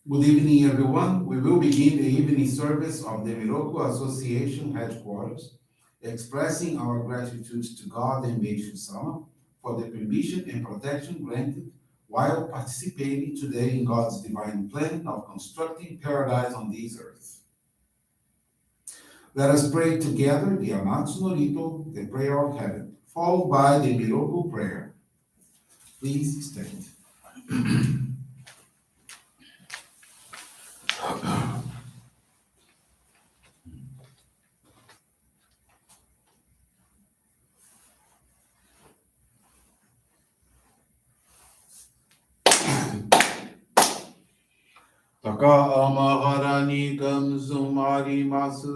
Good evening, everyone. We will begin the evening service of the Miroku Association headquarters, expressing our gratitude to God and Meishu-sama for the permission and protection granted while participating today in God's divine plan of constructing paradise on this earth. Let us pray together the Amatsu-Norito, the prayer of heaven, followed by the Miroku Prayer. Please stand. 高天原にガムズもあります。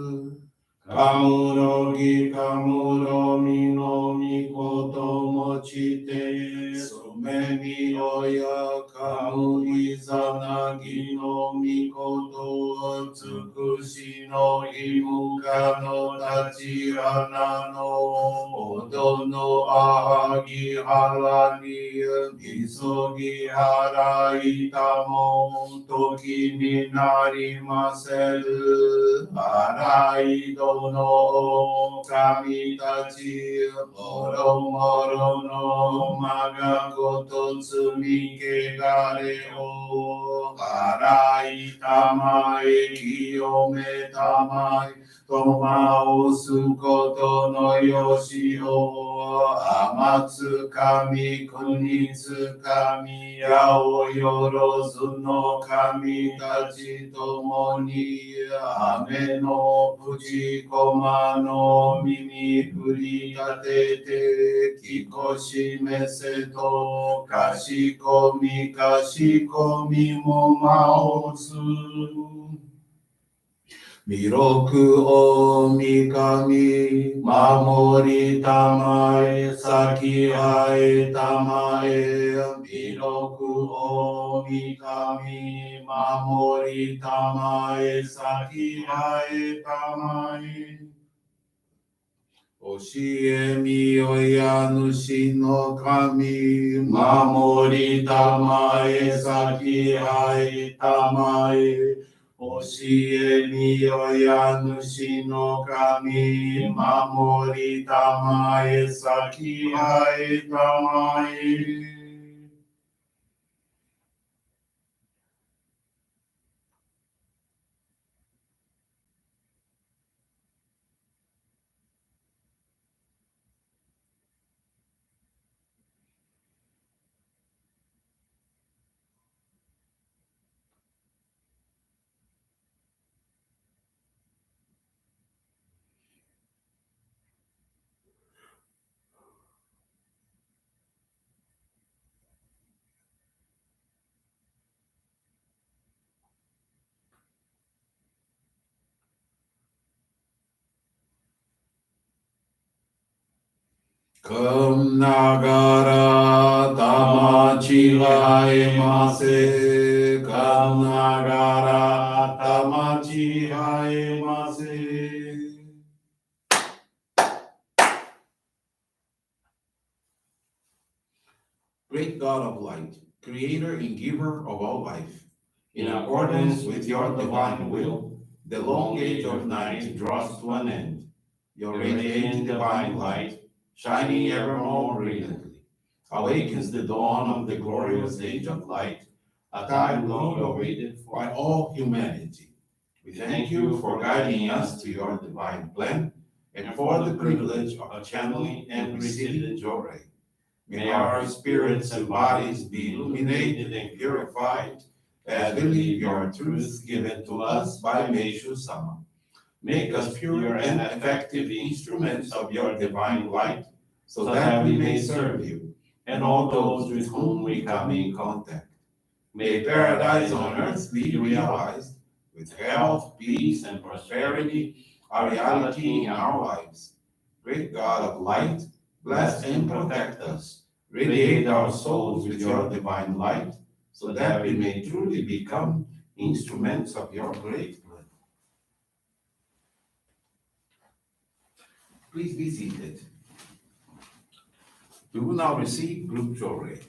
カムロギカムロミのみこともちて、そめみおやかむいざなぎのみことをつくしのいむかの立ち花のおどのあはぎはらにみそぎはらいたも時になりませるあらいどの神たちもろもろのまがこと積みけがれを洗いたまえ清めたまえとまおすことのよしを天つかみ国つかみやおよろずの神たちともに雨のぷちこまの耳振り立ててきこしめせとかしこみもまおす弥勒大神守りたまえ先あえたまえ弥勒大神守りたまえ先あえたまえ教えみよや主の神守りたまえ先あえたまえ教えみよや主の神守りたまえ先あえたまえ Kum nagara tamachi haemase. Kum nagara tamachi haemase. Great God of light, creator and giver of all life, in accordance with your divine will, the long age of night draws to an end. Your radiant divine light, shining ever more brilliantly, awakens the dawn of the glorious age of light, a time long awaited by all humanity. We thank you for guiding us to your divine plan and for the privilege of channeling and receiving Johrei. May our spirits and bodies be illuminated and purified as we live your truth given to us by Meishu-sama. Make us pure and effective instruments of your divine light, so that we may serve you and all those with whom we come in contact. May paradise on earth be realized, with health, peace, and prosperity, a reality in our lives. Great God of light, bless and protect us. Radiate our souls with your divine light, so that we may truly become instruments of your great plan. Please be seated. We will now receive group Johrei.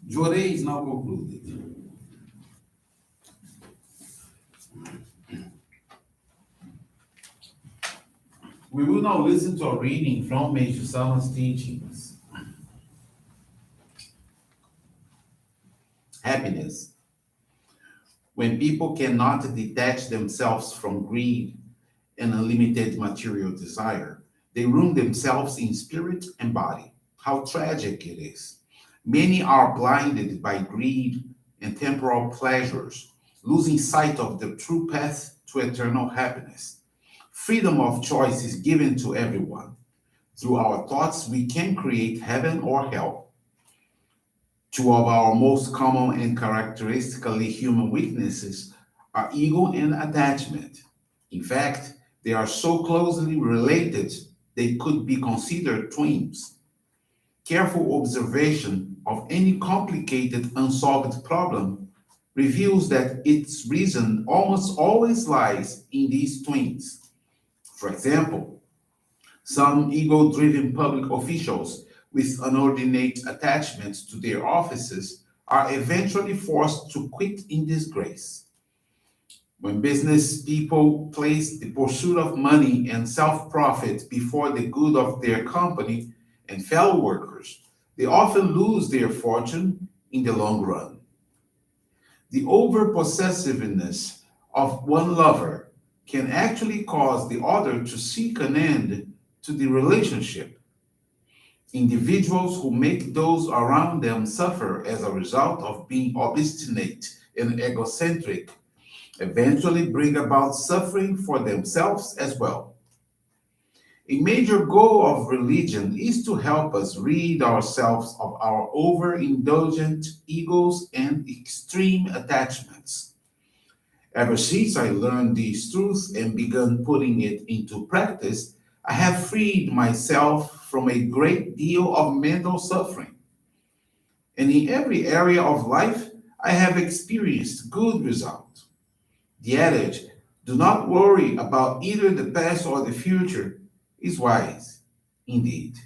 Johrei is now concluded. We will now listen to a reading from Meishu-sama's teachings. Happiness. When people cannot detach themselves from greed and unlimited material desire, they ruin themselves in spirit and body. How tragic it is. Many are blinded by greed and temporal pleasures, losing sight of the true path to eternal happiness. Freedom of choice is given to everyone. Through our thoughts, we can create heaven or hell. Two of our most common and characteristically human weaknesses are ego and attachment. In fact, they are so closely related they could be considered twins. Careful observation of any complicated unsolved problem reveals that its reason almost always lies in these twins. For example, some ego driven public officials with inordinate attachments to their offices are eventually forced to quit in disgrace. When business people place the pursuit of money and self profit before the good of their company and fellow workers, they often lose their fortune in the long run. The over possessiveness of one lover can actually cause the other to seek an end to the relationship. Individuals who make those around them suffer as a result of being obstinate and egocentric eventually bring about suffering for themselves as well. A major goal of religion is to help us rid ourselves of our overindulgent egos and extreme attachments. Ever since I learned this truth and began putting it into practice, I have freed myself from a great deal of mental suffering. And in every area of life, I have experienced good results. The adage, do not worry about either the past or the future, is wise indeed.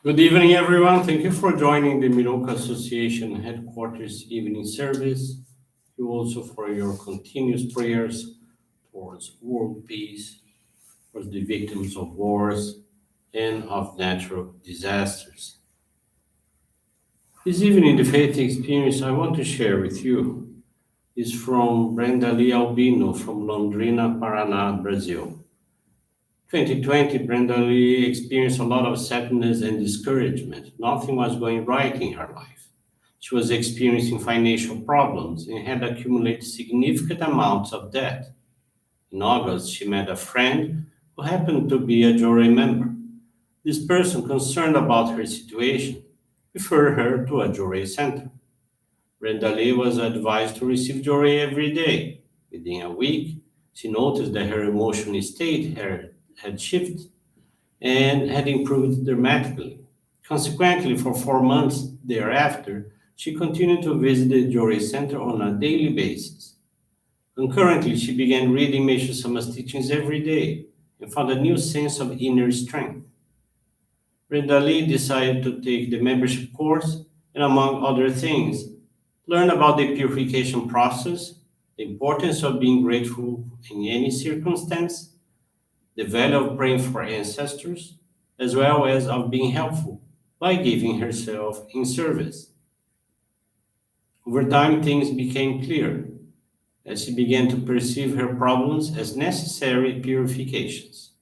Good evening, everyone. Thank you for joining the Miroku Association headquarters evening service. Thank you also for your continuous prayers towards world peace, for the victims of wars and of natural disasters. This evening, the faith experience I want to share with you is from Brenda Lee Albino from Londrina, Paraná, Brazil. 2020, Brenda Lee experienced a lot of sadness and discouragement. Nothing was going right in her life. She was experiencing financial problems and had accumulated significant amounts of debt. In August, she met a friend who happened to be a Johrei member. This person, concerned about her situation, referred her to a Johrei center. Brenda Lee was advised to receive Johrei every day. Within a week, she noticed that her emotional state had shifted and had improved dramatically. Consequently, for 4 months thereafter, she continued to visit the Johrei Center on a daily basis. Concurrently, she began reading Meishu-sama's teachings every day and found a new sense of inner strength. Brenda Lee decided to take the membership course and, among other things, learn about the purification process, the importance of being grateful in any circumstance, the value of praying for ancestors, as well as of being helpful by giving herself in service. Over time, things became clear as she began to perceive her problems as necessary purifications.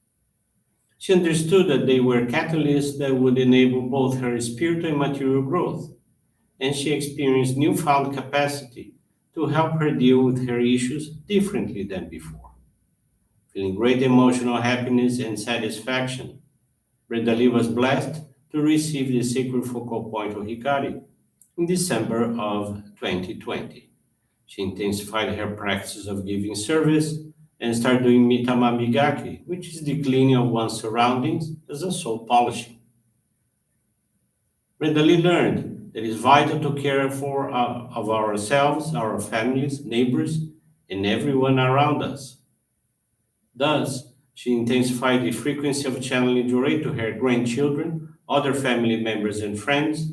She understood that they were catalysts that would enable both her spiritual and material growth, and she experienced newfound capacity to help her deal with her issues differently than before. Feeling great emotional happiness and satisfaction, Brenda Lee was blessed to receive the sacred focal point of Hikari in December of 2020. She intensified her practice of giving service and started doing mitama migaki, which is the cleaning of one's surroundings as a soul polishing. Brenda Lee learned that it is vital to care for of ourselves, our families, neighbors, and everyone around us. Thus, she intensified the frequency of channeling Johrei to her grandchildren, other family members, and friends,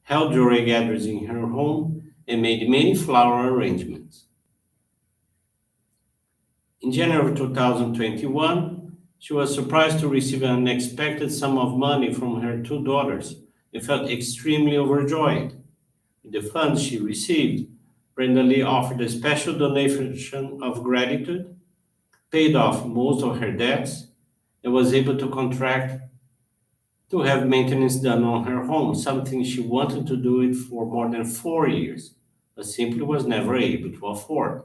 held Johrei gatherings in her home, and made many flower arrangements. In January 2021, she was surprised to receive an unexpected sum of money from her two daughters and felt extremely overjoyed. With the funds she received, Brenda Lee offered a special donation of gratitude, paid off most of her debts, and was able to contract to have maintenance done on her home, something she wanted to do it for more than 4 years, but simply was never able to afford.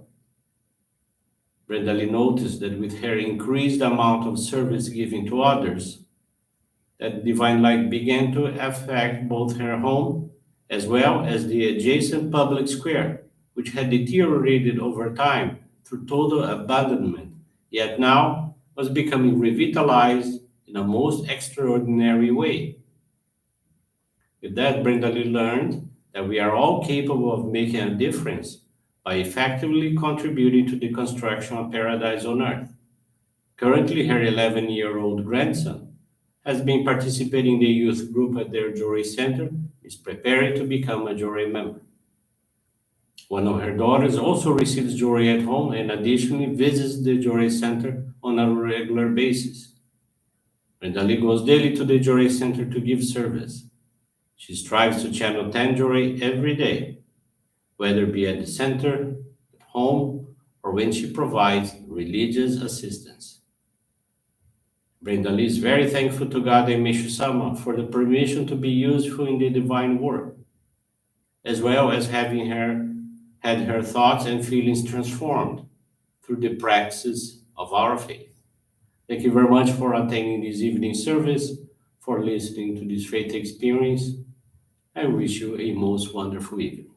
Brenda Lee noticed that with her increased amount of service given to others, that divine light began to affect both her home as well as the adjacent public square, which had deteriorated over time through total abandonment, yet now was becoming revitalized in a most extraordinary way. With that, Brenda Lee learned that we are all capable of making a difference by effectively contributing to the construction of paradise on earth. Currently, her 11-year-old grandson has been participating in the youth group at their Johrei Center, is preparing to become a Johrei member. One of her daughters also receives Johrei at home and additionally visits the Johrei Center on a regular basis. Brenda Lee goes daily to the Johrei Center to give service. She strives to channel 10 Johrei every day, whether it be at the center, at home, or when she provides religious assistance. Brenda Lee is very thankful to God and Meishu-sama for the permission to be useful in the divine work, as well as having had her thoughts and feelings transformed through the practice of our faith. Thank you very much for attending this evening service, for listening to this faith experience. I wish you a most wonderful evening.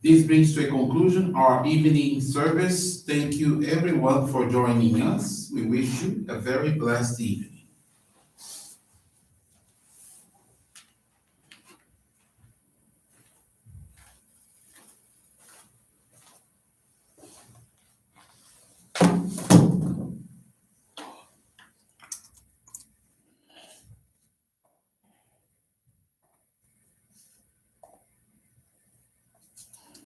This brings to a conclusion our evening service. Thank you everyone for joining us. We wish you a very blessed evening.